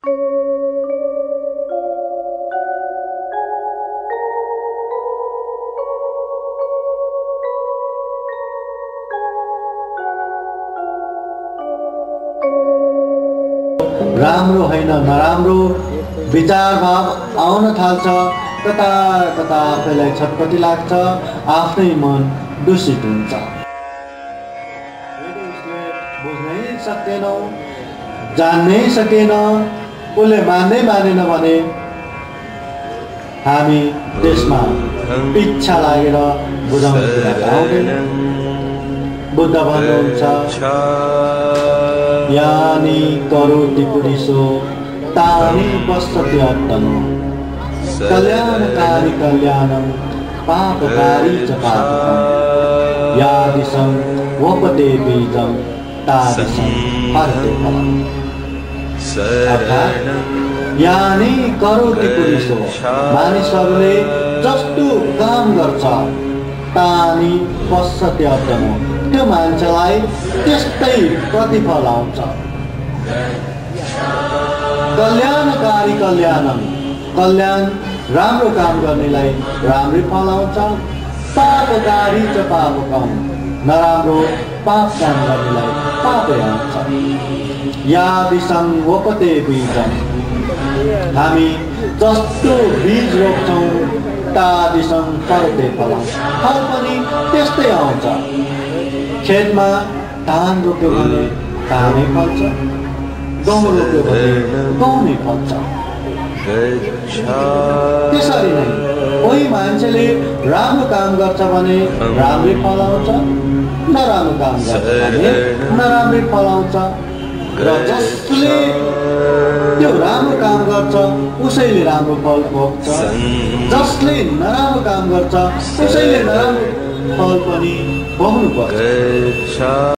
राम्रो होइन नराम्रो विचार भाव आउन थाल्छ। कता कता आफैलाई छटपटी लाग्छ, आफ्नै मन दूषित हुन्छ। बुझ्नै सक्दैनौ, जान्नै सकेन, उसले मान्दै मानेन भने हामी त्यसमा इच्छा लागेर बुझाउने कुरा आउँदैन। बुद्ध भन्नुहुन्छ, यानी करोति पुरुषो तानि पश्यति आत्मनो, कल्याणकारी कल्याणं पापकारी च पापकं, यादिशं वपते बीजं तादिशं हरते फलम्। अर्थात् यानी करोति पुरुषो, मानिसहरूले जस्तो काम गर्छ, तानि पश्यति आत्मनो, त्यो मान्छेलाई त्यस्तै प्रतिफल आउँछ। कल्याणकारी कल्याणम, कल्याण राम्रो काम गर्नेलाई राम्रै फल आउँछ। पापकारी च पापकम, नराम्रो पाप काम गर्नेलाई पापै आउँछ। यादिशं वपते बीजं, हामी जस्तो बीज रोप्छौँ तादिशं फलते फलम्, फल पनि त्यस्तै आउँछ। खेतमा धान रोप्यो भने धानै फल्छ, गहुँ रोप्यो भने गहुँ नै फल्छ। त्यसरी नै कोही मान्छेले राम्रो काम गर्छ भने राम्रै फल आउँछ, नराम्रो काम गर्छ भने नराम्रै फल आउँछ। र जसले त्यो राम्रो काम गर्छ उसैले राम्रो फल भोग्छ, जसले नराम्रो काम गर्छ उसैले नराम्रो फल पनि भोग्नुपर्छ।